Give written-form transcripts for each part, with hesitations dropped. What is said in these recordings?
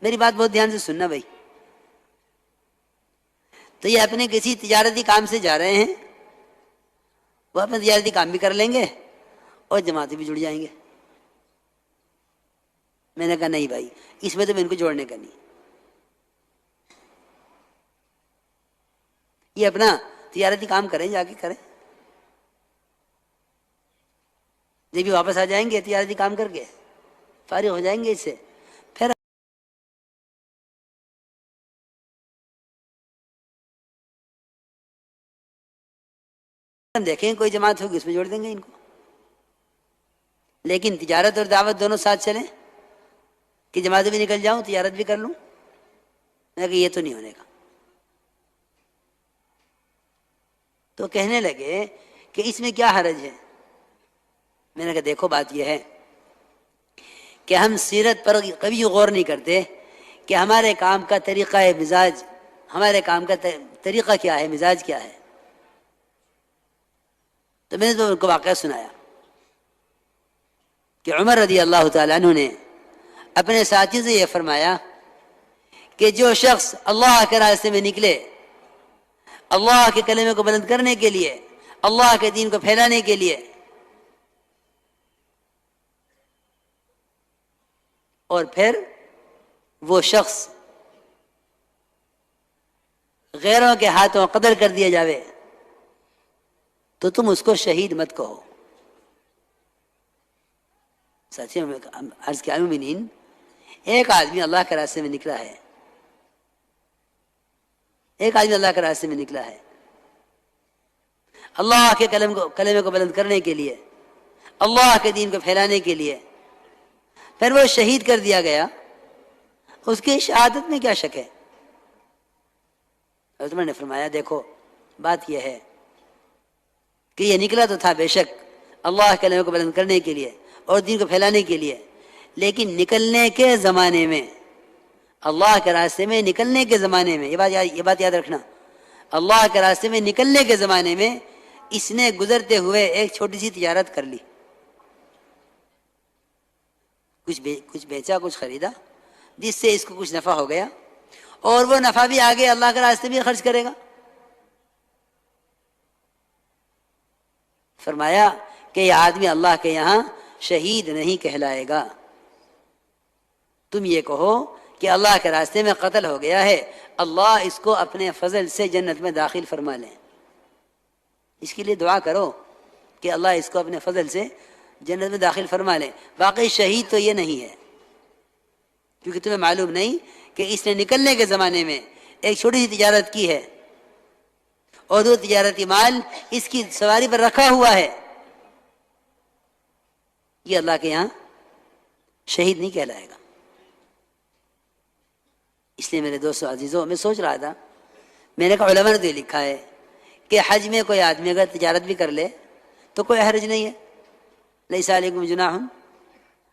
میری بات بہت دھیان سے سننا بھائی. تو یہ اپنے کسی تجارتی کام سے جا رہے ہیں، وہ اپنا تجارتی کام بھی کر لیں گے اور جماعتیں بھی جڑ جائیں گے. میں نے کہا نہیں بھائی، اس میں تو میں ان کو جوڑنے کا نہیں. یہ اپنا تجارتی کام کریں، جا کے کریں. جب بھی واپس آ جائیں گے تجارتی کام کر کے، فارغ ہو جائیں گے اس سے، پھر ہم دیکھیں کوئی جماعت ہوگی اس میں جوڑ دیں گے ان کو. لیکن تجارت اور دعوت دونوں ساتھ چلیں کہ جماعت بھی نکل جاؤں تجارت بھی کر لوں، میں کہ یہ تو نہیں ہونے کا. تو کہنے لگے کہ اس میں کیا حرج ہے. میں نے کہا دیکھو بات یہ ہے کہ ہم سیرت پر کبھی غور نہیں کرتے کہ ہمارے کام کا طریقہ مزاج، ہمارے کام کا طریقہ کیا ہے، مزاج کیا ہے. تو میں نے تو ان کو واقعہ سنایا کہ عمر رضی اللہ تعالیٰ عنہ نے اپنے ساتھی سے یہ فرمایا کہ جو شخص اللہ کے راستے میں نکلے، اللہ کے کلمے کو بلند کرنے کے لیے، اللہ کے دین کو پھیلانے کے لیے، اور پھر وہ شخص غیروں کے ہاتھوں قتل کر دیا جاوے، تو تم اس کو شہید مت کہو. سچی عرض کیا مومنین، ایک آدمی اللہ کے راستے میں نکلا ہے، ایک آدمی اللہ کے راستے میں نکلا ہے اللہ کے کلمے کو بلند کرنے کے لیے، اللہ کے دین کو پھیلانے کے لیے، پھر وہ شہید کر دیا گیا. اس کی شہادت میں کیا شک ہے؟ حضرت عمر نے فرمایا دیکھو بات یہ ہے کہ یہ نکلا تو تھا بے شک اللہ کے کلمے کو بلند کرنے کے لیے اور دین کو پھیلانے کے لیے، لیکن نکلنے کے زمانے میں، اللہ کے راستے میں نکلنے کے زمانے میں، یہ بات یاد رکھنا، اللہ کے راستے میں نکلنے کے زمانے میں اس نے گزرتے ہوئے ایک چھوٹی سی تجارت کر لی. کچھ بیچا، کچھ خریدا، جس سے اس کو کچھ نفع ہو گیا، اور وہ نفع بھی آگے اللہ کے راستے میں خرچ کرے گا. فرمایا کہ یہ آدمی اللہ کے یہاں شہید نہیں کہلائے گا. تم یہ کہو کہ اللہ کے راستے میں قتل ہو گیا ہے، اللہ اس کو اپنے فضل سے جنت میں داخل فرما لیں. اس کے لیے دعا کرو کہ اللہ اس کو اپنے فضل سے جنت میں داخل فرما لیں. واقعی شہید تو یہ نہیں ہے، کیونکہ تمہیں معلوم نہیں کہ اس نے نکلنے کے زمانے میں ایک چھوٹی سی تجارت کی ہے اور وہ تجارتی مال اس کی سواری پر رکھا ہوا ہے. یہ اللہ کے یہاں شہید نہیں کہلائے گا. اس لیے میرے دوستو عزیزوں، میں سوچ رہا تھا، میں نے کہا علماء نے تو یہ لکھا ہے کہ حج میں کوئی آدمی اگر تجارت بھی کر لے تو کوئی حرج نہیں ہے. لیس علیکم جناح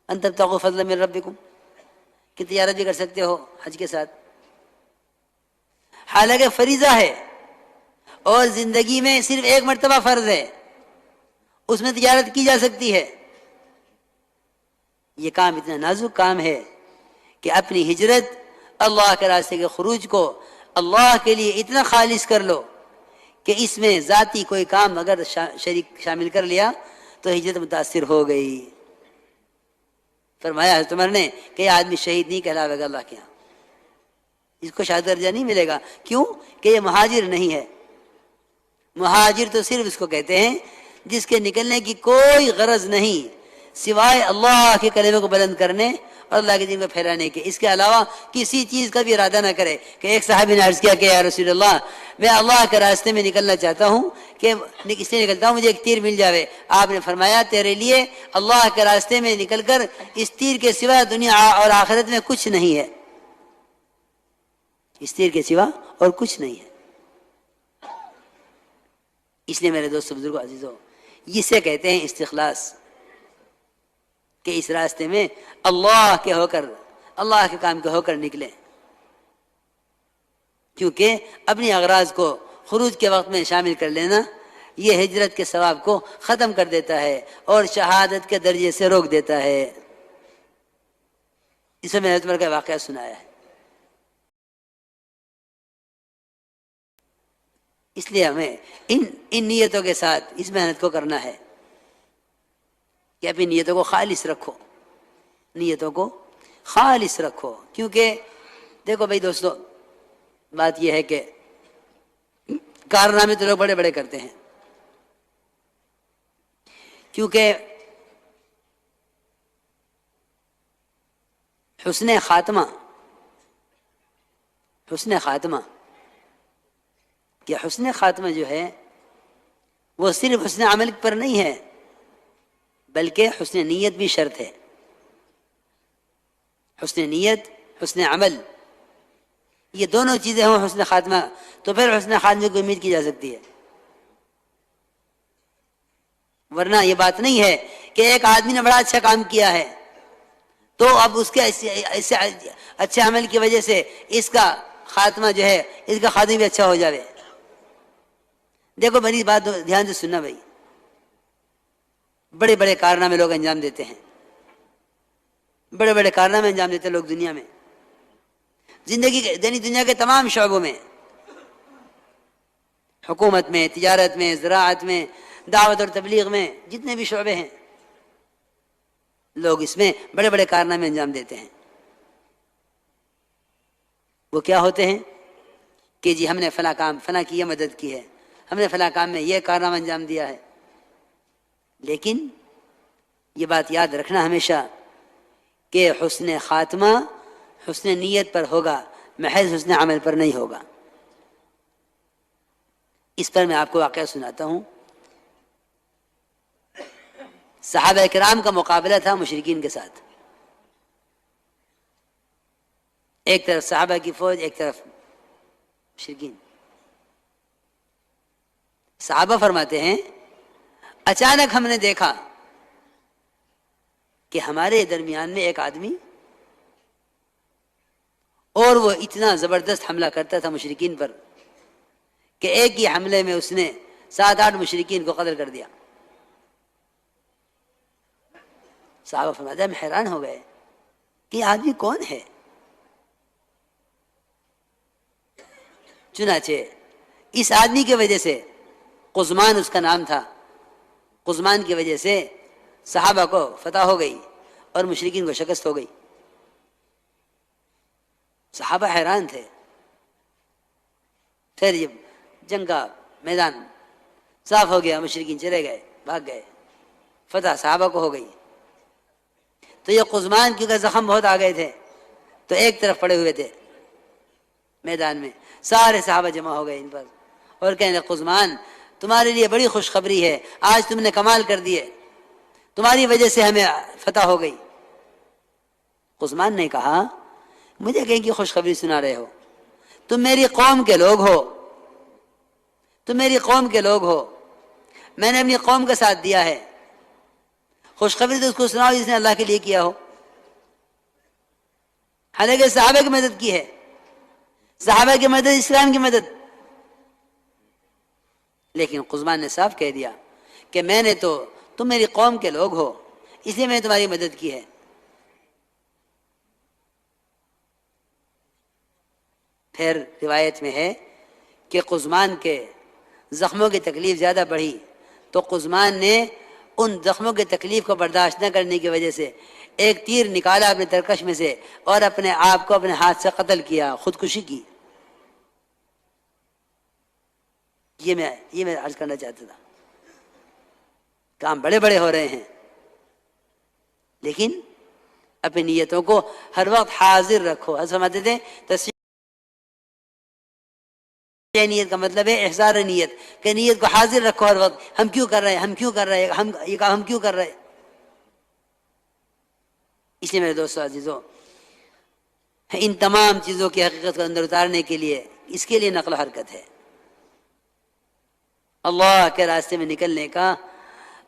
ان تبتغوا فضلا من ربکم، کہ تجارت بھی کر سکتے ہو حج کے ساتھ. حالانکہ فریضہ ہے اور زندگی میں صرف ایک مرتبہ فرض ہے، اس میں تجارت کی جا سکتی ہے. یہ کام اتنا نازک کام ہے کہ اپنی ہجرت، اللہ کے راستے کے خروج کو اللہ کے لیے اتنا خالص کر لو کہ اس میں ذاتی کوئی کام اگر شریک شامل کر لیا تو ہجرت متاثر ہو گئی. فرمایا حضرت عمر نے کہ یہ آدمی شہید نہیں کہلاوے گا اللہ کے یہاں، اس کو شہادت درجہ نہیں ملے گا. کیوں کہ یہ مہاجر نہیں ہے. مہاجر تو صرف اس کو کہتے ہیں جس کے نکلنے کی کوئی غرض نہیں سوائے اللہ کے کلمے کو بلند کرنے اور اللہ کے دین کو پھیلانے کے، اس کے علاوہ کسی چیز کا بھی ارادہ نہ کرے. کہ ایک صحابی نے عرض کیا کہ یا رسول اللہ، میں اللہ کے راستے میں نکلنا چاہتا ہوں کہ اس لیے نکلتا ہوں مجھے ایک تیر مل جاوے. آپ نے فرمایا تیرے لیے اللہ کے راستے میں نکل کر اس تیر کے سوا دنیا اور آخرت میں کچھ نہیں ہے. اس تیر کے سوا اور کچھ نہیں ہے. اس لیے میرے دوستو بزرگوں عزیزوں، اسے کہتے ہیں استخلاص، کہ اس راستے میں اللہ کے ہو کر، اللہ کے کام کے ہو کر نکلیں. کیونکہ اپنی اغراض کو خروج کے وقت میں شامل کر لینا یہ ہجرت کے ثواب کو ختم کر دیتا ہے اور شہادت کے درجے سے روک دیتا ہے. اس میں حضرت عمر کا واقعہ سنایا ہے. اس لیے ہمیں ان نیتوں کے ساتھ اس محنت کو کرنا ہے کہ اپنی نیتوں کو خالص رکھو، نیتوں کو خالص رکھو. کیونکہ دیکھو بھائی دوستو، بات یہ ہے کہ کارنامے تو لوگ بڑے بڑے کرتے ہیں، کیونکہ حسن خاتمہ کہ حسن خاتمہ جو ہے وہ صرف حسن عمل پر نہیں ہے، بلکہ حسن نیت بھی شرط ہے. حسن نیت، حسن عمل، یہ دونوں چیزیں ہوں حسن خاتمہ، تو پھر حسن خاتمے کی امید کی جا سکتی ہے. ورنہ یہ بات نہیں ہے کہ ایک آدمی نے بڑا اچھا کام کیا ہے تو اب اس کے ایسے اچھے عمل کی وجہ سے اس کا خاتمہ جو ہے، اس کا خاتمہ بھی اچھا ہو جاوے. دیکھو میری بات دھیان سے سننا بھائی، بڑے بڑے کارنامے لوگ انجام دیتے ہیں، بڑے بڑے کارنامے انجام دیتے ہیں لوگ دنیا میں، زندگی کے دنیا کے تمام شعبوں میں، حکومت میں، تجارت میں، زراعت میں، دعوت اور تبلیغ میں، جتنے بھی شعبے ہیں لوگ اس میں بڑے بڑے کارنامے انجام دیتے ہیں. وہ کیا ہوتے ہیں کہ جی ہم نے فلاں کام، فلاں کی یہ مدد کی ہے، ہم نے فلاں کام میں یہ کارنامہ انجام دیا ہے. لیکن یہ بات یاد رکھنا ہمیشہ کہ حسن خاتمہ حسن نیت پر ہوگا، محض حسن عمل پر نہیں ہوگا. اس پر میں آپ کو واقعہ سناتا ہوں. صحابہ کرام کا مقابلہ تھا مشرکین کے ساتھ. ایک طرف صحابہ کی فوج، ایک طرف مشرکین. صحابہ فرماتے ہیں اچانک ہم نے دیکھا کہ ہمارے درمیان میں ایک آدمی، اور وہ اتنا زبردست حملہ کرتا تھا مشرکین پر کہ ایک ہی حملے میں اس نے 7-8 مشرکین کو قتل کر دیا. صحابہ فرماتے ہیں ہم حیران ہو گئے کہ یہ آدمی کون ہے. چنانچہ اس آدمی کی وجہ سے، قزمان اس کا نام تھا، قزمان کی وجہ سے صحابہ کو فتح ہو گئی اور مشرکین کو شکست ہو گئی. صحابہ حیران تھے. پھر یہ جنگ کا میدان صاف ہو گیا، مشرکین چلے گئے، بھاگ گئے، فتح صحابہ کو ہو گئی. تو یہ قزمان کیونکہ زخم بہت آ گئے تھے تو ایک طرف پڑے ہوئے تھے میدان میں. سارے صحابہ جمع ہو گئے ان پر اور کہنے قزمان تمہارے لیے بڑی خوشخبری ہے، آج تم نے کمال کر دیے، تمہاری وجہ سے ہمیں فتح ہو گئی. قزمان نے کہا مجھے کہیں کی خوشخبری سنا رہے ہو؟ تم میری قوم کے لوگ ہو، تم میری قوم کے لوگ ہو، میں نے اپنی قوم کا ساتھ دیا ہے، خوشخبری تو اس کو سناؤ جس نے اللہ کے لیے کیا ہو. حالانکہ صحابہ کی مدد کی ہے، صحابہ کی مدد اسلام کی مدد. لیکن قزمان نے صاف کہہ دیا کہ میں نے تو، تم میری قوم کے لوگ ہو اس لیے میں نے تمہاری مدد کی ہے. پھر روایت میں ہے کہ قزمان کے زخموں کی تکلیف زیادہ بڑھی تو قزمان نے ان زخموں کی تکلیف کو برداشت نہ کرنے کی وجہ سے ایک تیر نکالا اپنے ترکش میں سے اور اپنے آپ کو اپنے ہاتھ سے قتل کیا، خودکشی کی. یہ میں عرض کرنا چاہتا تھا. کام بڑے بڑے ہو رہے ہیں لیکن اپنی نیتوں کو ہر وقت حاضر رکھو. فرماتے تھے تصحیح نیت کا مطلب ہے احضار نیت، کہ نیت کو حاضر رکھو ہر وقت. ہم کیوں کر رہے ہیں، ہم کیوں کر رہے ہیں، یہ کام ہم کیوں کر رہے ہیں. اس لیے میرے دوستو عزیزو، ان تمام چیزوں کی حقیقت کو اندر اتارنے کے لیے، اس کے لیے نقل و حرکت ہے. اللہ کے راستے میں نکلنے کا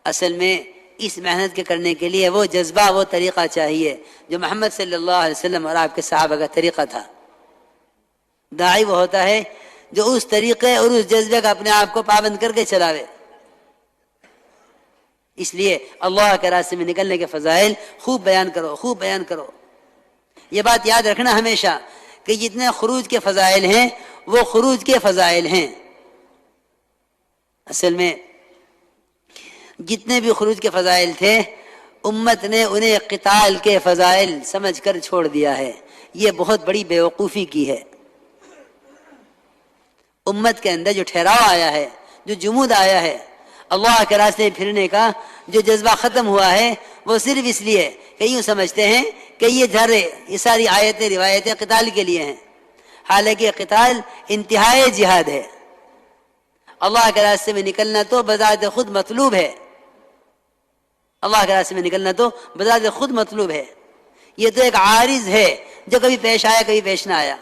اصل میں اس محنت کے کرنے کے لیے وہ جذبہ، وہ طریقہ چاہیے جو محمد صلی اللہ علیہ وسلم اور آپ کے صحابہ کا طریقہ تھا. داعی وہ ہوتا ہے جو اس طریقے اور اس جذبے کا اپنے آپ کو پابند کر کے چلاوے. اس لیے اللہ کے راستے میں نکلنے کے فضائل خوب بیان کرو، خوب بیان کرو. یہ بات یاد رکھنا ہمیشہ کہ جتنے خروج کے فضائل ہیں وہ خروج کے فضائل ہیں، اصل میں جتنے بھی خروج کے فضائل تھے امت نے انہیں قتال کے فضائل سمجھ کر چھوڑ دیا ہے. یہ بہت بڑی بیوقوفی کی ہے. امت کے اندر جو ٹھہراؤ آیا ہے، جو جمود آیا ہے، اللہ کے راستے پھرنے کا جو جذبہ ختم ہوا ہے، وہ صرف اس لیے کہ یوں سمجھتے ہیں کہ یہ ساری آیتیں روایتیں قتال کے لیے ہیں، حالانکہ قتال انتہائی جہاد ہے. اللہ کے راستے میں نکلنا تو بذات خود مطلوب ہے. اللہ کے راستے میں نکلنا تو بذات خود مطلوب ہے. یہ تو ایک عارض ہے جو کبھی پیش آیا کبھی پیش نہ آیا.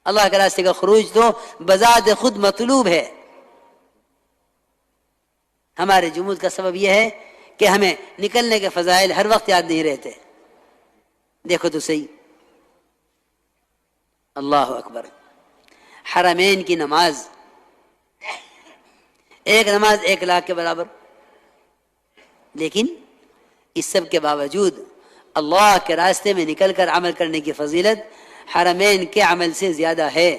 اللہ کے راستے کا خروج تو بذات خود مطلوب ہے. ہمارے جمود کا سبب یہ ہے کہ ہمیں نکلنے کے فضائل ہر وقت یاد نہیں رہتے. دیکھو تو صحیح، اللہ اکبر، حرمین کی نماز، ایک نماز 1,00,000 کے برابر. لیکن اس سب کے باوجود اللہ کے راستے میں نکل کر عمل کرنے کی فضیلت حرمین کے عمل سے زیادہ ہے.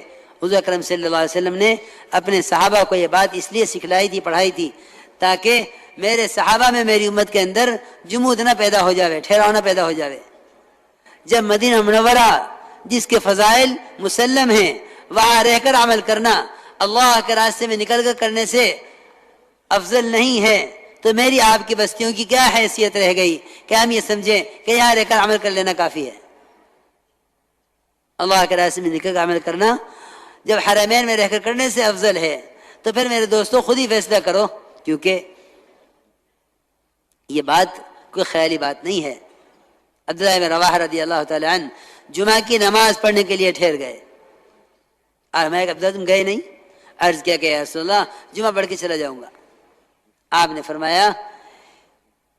حضور اکرم صلی اللہ علیہ وسلم نے اپنے صحابہ کو یہ بات اس لیے سکھلائی تھی، پڑھائی تھی، تاکہ میرے صحابہ میں، میری امت کے اندر جمود نہ پیدا ہو جاوے، ٹھہراؤ نہ پیدا ہو جاوے. جب مدینہ منورہ جس کے فضائل مسلم ہیں وہاں رہ کر عمل کرنا اللہ کے راستے میں نکل کر کرنے سے افضل نہیں ہے، تو میری آپ کی بستیوں کی کیا حیثیت رہ گئی کہ ہم یہ سمجھیں کہ یہاں رہ کر عمل کر لینا کافی ہے. اللہ کے راستے میں نکل کر عمل کرنا جب حرمین میں رہ کر کرنے سے افضل ہے، تو پھر میرے دوستوں خود ہی فیصلہ کرو، کیونکہ یہ بات کوئی خیالی بات نہیں ہے. عبداللہ بن رواحہ رضی اللہ تعالی عنہ جمعہ کی نماز پڑھنے کے لیے ٹھہر گئے. اور میں عبداللہ تم گئے نہیں؟ عرض کیا کہ یا رسول اللہ جمعہ پڑھ کے چلا جاؤں گا. آپ نے فرمایا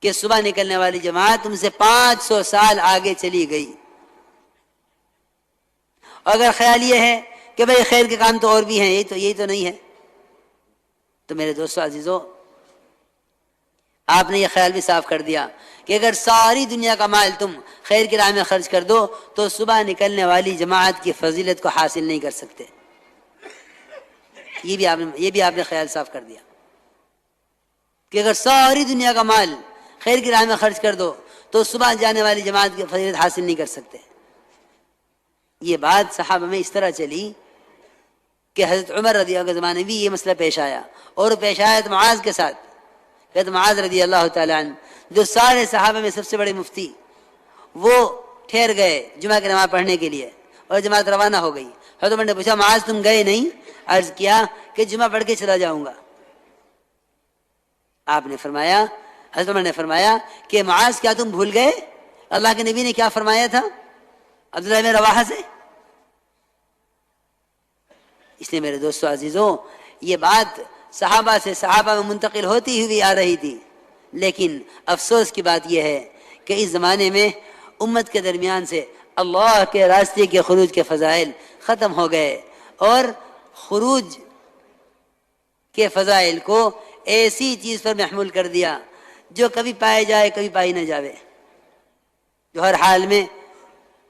کہ صبح نکلنے والی جماعت تم سے 500 سال آگے چلی گئی. اگر خیال یہ ہے کہ بھئی خیر کے کام تو اور بھی ہیں، یہی تو نہیں ہے، تو میرے دوستو عزیزو، آپ نے یہ خیال بھی صاف کر دیا کہ اگر ساری دنیا کا مال تم خیر کی راہ میں خرچ کر دو تو صبح نکلنے والی جماعت کی فضیلت کو حاصل نہیں کر سکتے. یہ بھی آپ نے خیال صاف کر دیا کہ اگر ساری دنیا کا مال خیر کی راہ میں خرچ کر دو تو صبح جانے والی جماعت کی فضیلت حاصل نہیں کر سکتے. یہ بات صحابہ میں اس طرح چلی کہ حضرت عمر رضی اللہ کے زمانے میں بھی یہ مسئلہ پیش آیا، اور پیش آیا تو معاذ کے ساتھ. حضرت معاذ رضی اللہ تعالی عنہ جو سارے صحابہ میں سب سے بڑے مفتی، وہ ٹھہر گئے جمعہ کی نماز پڑھنے کے لیے اور جماعت روانہ ہو گئی. حضرت عمر نے پوچھا معاذ تم گئے نہیں؟ عرض کیا کہ جمعہ پڑھ کے چلا جاؤں گا. آپ نے فرمایا، حضرت عمر نے فرمایا کہ معاذ کیا تم بھول گئے اللہ کے نبی نے کیا فرمایا تھا عبداللہ بن رواحہ سے؟ اس لیے میرے دوستو عزیزوں، یہ بات صحابہ سے صحابہ میں منتقل ہوتی ہوئی آ رہی تھی، لیکن افسوس کی بات یہ ہے کہ اس زمانے میں امت کے درمیان سے اللہ کے راستے کے خروج کے فضائل ختم ہو گئے، اور خروج کے فضائل کو ایسی چیز پر محمول کر دیا جو کبھی پائے جائے کبھی پائی نہ جاوے، جو ہر حال میں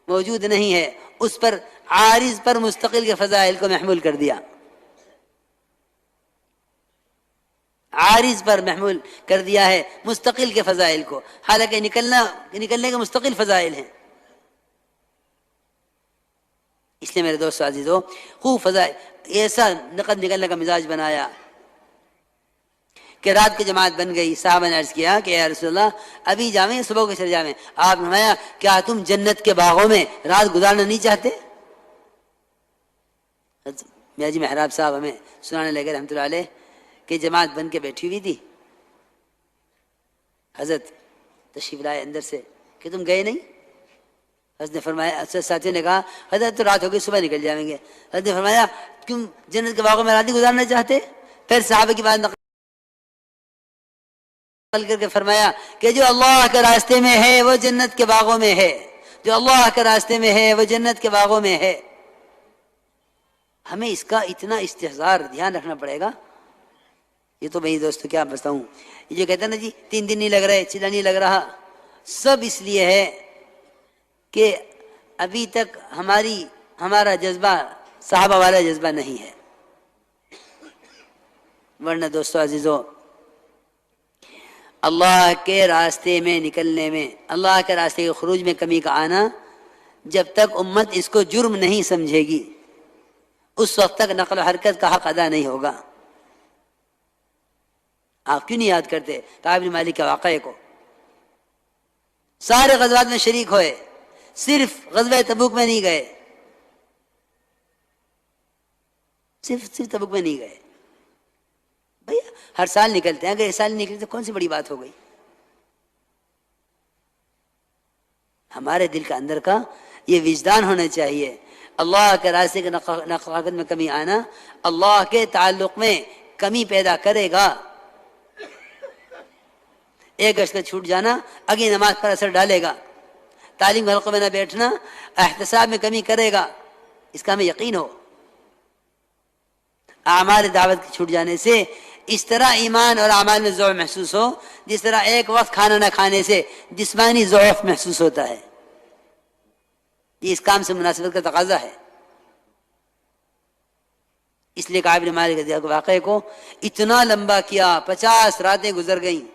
موجود نہیں ہے، اس پر عارض پر مستقل کے فضائل کو محمول کر دیا، عارض پر محمول کر دیا ہے مستقل کے فضائل کو، حالانکہ نکلنے کے مستقل فضائل ہیں. اس لیے میرے دوستو عزیزو، خوب فضائل ایسا نکلنے کا مزاج بنایا کہ رات کی جماعت بن گئی. صحابہ نے عرض کیا کہ یا رسول اللہ ابھی جاویں صبح کو چلے جاویں؟ آپ نے فرمایا کیا تم جنت کے باغوں میں رات گزارنا نہیں چاہتے؟ میاں جی محراب صاحب ہمیں سنانے لگے رحمۃ اللہ علیہ کہ جماعت بن کے بیٹھی ہوئی تھی، حضرت تشریف لائے اندر سے کہ تم گئے نہیں؟ حضرت نے فرمایا، ساتھی نے کہا حضرت تو رات ہو گئی صبح نکل جائیں گے. حضرت نے فرمایا کیوں جنت کے باغوں میں رات نہیں گزارنا چاہتے؟ پھر صحابہ کی بات نقل کر کے فرمایا کہ جو اللہ کے راستے میں ہے وہ جنت کے باغوں میں ہے، جو اللہ کے راستے میں ہے وہ جنت کے باغوں میں ہے. ہمیں اس کا اتنا استحضار دھیان رکھنا پڑے گا. یہ تو بھائی دوستو کیا بتاؤں، یہ جو کہتے ہیں نا جی 3 دن نہیں لگ رہے، چلا نہیں لگ رہا، سب اس لیے ہے کہ ابھی تک ہمارا جذبہ صحابہ والا جذبہ نہیں ہے. ورنہ دوستو عزیزو، اللہ کے راستے میں نکلنے میں، اللہ کے راستے کے خروج میں کمی کا آنا، جب تک امت اس کو جرم نہیں سمجھے گی اس وقت تک نقل و حرکت کا حق ادا نہیں ہوگا۔ آپ کیوں نہیں یاد کرتے کعب بن مالک کے واقعے کو؟ سارے غزوات میں شریک ہوئے، صرف غزوہ تبوک میں نہیں گئے، صرف تبوک میں نہیں گئے۔ بھیا ہر سال نکلتے ہیں، اگر اس سال نہیں نکلتے تو کون سی بڑی بات ہو گئی؟ ہمارے دل کا اندر کا یہ وجدان ہونا چاہیے، اللہ کے راستے کے نقل و حرکت میں کمی آنا اللہ کے تعلق میں کمی پیدا کرے گا۔ ایک گشت کا چھوٹ جانا اگلی نماز پر اثر ڈالے گا، تعلیم حلقوں میں نہ بیٹھنا احتساب میں کمی کرے گا، اس کا ہمیں یقین ہو۔ اعمال دعوت کے چھوٹ جانے سے اس طرح ایمان اور اعمال میں ضعف محسوس ہو جس طرح ایک وقت کھانا نہ کھانے سے جسمانی ضعف محسوس ہوتا ہے۔ یہ اس کام سے مناسبت کا تقاضا ہے۔ اس لیے کعب بن مالک کے واقعے کو اتنا لمبا کیا، 50 راتیں گزر گئیں،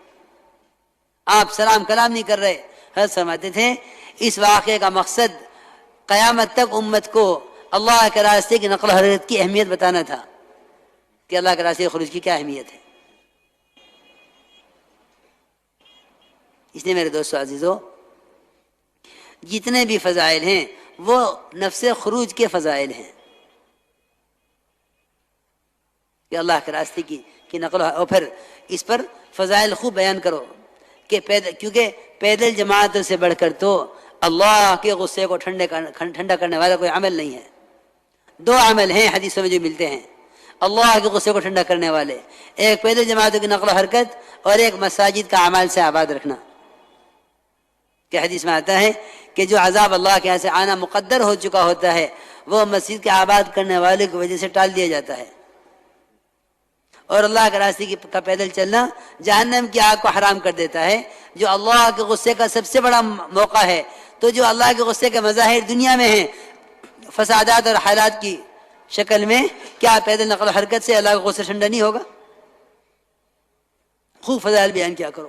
آپ سلام کلام نہیں کر رہے۔ حضرت فرماتے تھے اس واقعے کا مقصد قیامت تک امت کو اللہ کے راستے کی نقل و حرکت کی اہمیت بتانا تھا کہ اللہ کے راستے خروج کی کیا اہمیت ہے۔ اس لیے میرے دوستو عزیزو، جتنے بھی فضائل ہیں وہ نفس خروج کے فضائل ہیں کہ اللہ کے راستے کی نقل اور پھر اس پر فضائل خوب بیان کرو کہ کیونکہ پیدل جماعتوں سے بڑھ کر تو اللہ کے غصے کو ٹھنڈا کرنے والا کوئی عمل نہیں ہے۔ 2 عمل ہیں حدیثوں میں جو ملتے ہیں اللہ کے غصے کو ٹھنڈا کرنے والے، ایک پیدل جماعتوں کی نقل و حرکت اور ایک مساجد کا اعمال سے آباد رکھنا۔ کہ حدیث میں آتا ہے کہ جو عذاب اللہ کے یہاں سے آنا مقدر ہو چکا ہوتا ہے وہ مسجد کے آباد کرنے والے کی وجہ سے ٹال دیا جاتا ہے، اور اللہ کے راستے کا پیدل چلنا جہنم کی آگ کو حرام کر دیتا ہے، جو اللہ کے غصے کا سب سے بڑا موقع ہے۔ تو جو اللہ کے غصے کے مظاہر دنیا میں ہیں فسادات اور حالات کی شکل میں، کیا پیدل نقل و حرکت سے اللہ کا غصہ ٹھنڈا نہیں ہوگا؟ خوب فضائل بیان کیا کرو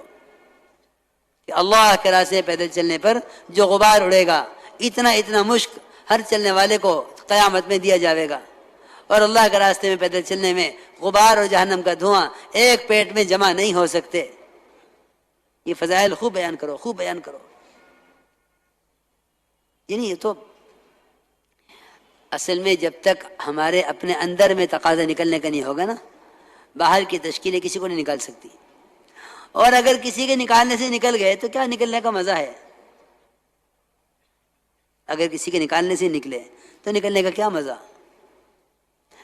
کہ اللہ کے راستے پیدل چلنے پر جو غبار اڑے گا، اتنا مشک ہر چلنے والے کو قیامت میں دیا جاوے گا، اور اللہ کے راستے میں پیدل چلنے میں غبار اور جہنم کا دھواں ایک پیٹ میں جمع نہیں ہو سکتے۔ یہ فضائل خوب بیان کرو، خوب بیان کرو۔ یعنی یہ تو اصل میں جب تک ہمارے اپنے اندر میں تقاضا نکلنے کا نہیں ہوگا نا، باہر کی تشکیلیں کسی کو نہیں نکال سکتی، اور اگر کسی کے نکالنے سے نکل گئے تو کیا نکلنے کا مزہ ہے؟ اگر کسی کے نکالنے سے نکلے تو نکلنے کا کیا مزہ؟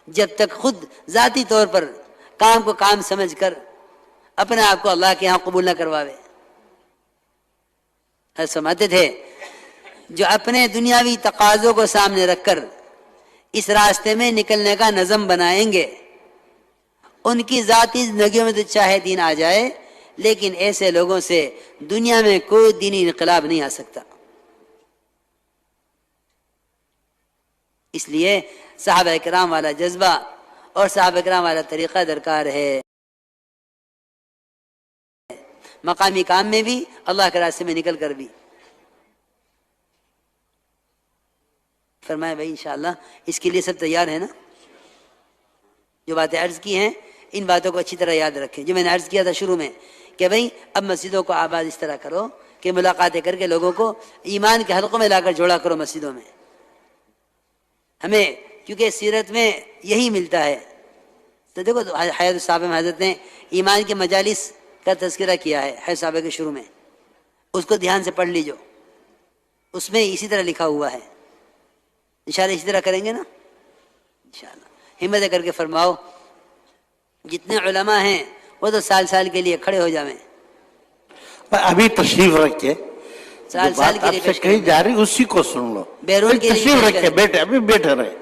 جب تک خود ذاتی طور پر کام کو کام سمجھ کر اپنے آپ کو اللہ کے ہاں قبول نہ کرواوے۔ حضرت فرماتے تھے جو اپنے دنیاوی تقاضوں کو سامنے رکھ کر اس راستے میں نکلنے کا نظم بنائیں گے، ان کی ذاتی زندگیوں میں تو چاہے دین آ جائے، لیکن ایسے لوگوں سے دنیا میں کوئی دینی انقلاب نہیں آ سکتا۔ اس لیے صحابہ کرام والا جذبہ اور صحابہ کرام والا طریقہ درکار ہے، مقامی کام میں بھی، اللہ کے راستے میں نکل کر بھی۔ فرمایا بھائی انشاءاللہ اس کے لیے سب تیار ہے نا؟ جو باتیں عرض کی ہیں ان باتوں کو اچھی طرح یاد رکھیں، جو میں نے عرض کیا تھا شروع میں کہ بھائی اب مسجدوں کو آباد اس طرح کرو کہ ملاقاتیں کر کے لوگوں کو ایمان کے حلقوں میں لا کر جوڑا کرو مسجدوں میں۔ ہمیں کیونکہ سیرت میں یہی ملتا ہے، تو دیکھو حیات الصحابہ میں حضرت نے ایمان کے مجالس کا تذکرہ کیا ہے حیات الصحابہ کے شروع میں، اس کو دھیان سے پڑھ لیجو، اس میں اسی طرح لکھا ہوا ہے۔ انشاءاللہ اسی طرح کریں گے نا انشاءاللہ۔ ہمت کر کے فرماؤ، جتنے علماء ہیں وہ تو سال سال کے لیے کھڑے ہو جاویں، ابھی تشریف رکھے، سال سال کے لیے کہیں جا رہی اسی کو سن لو، بیرون کے لیے تشریف رکھے، بیٹھے ابھی بیٹھے رہے۔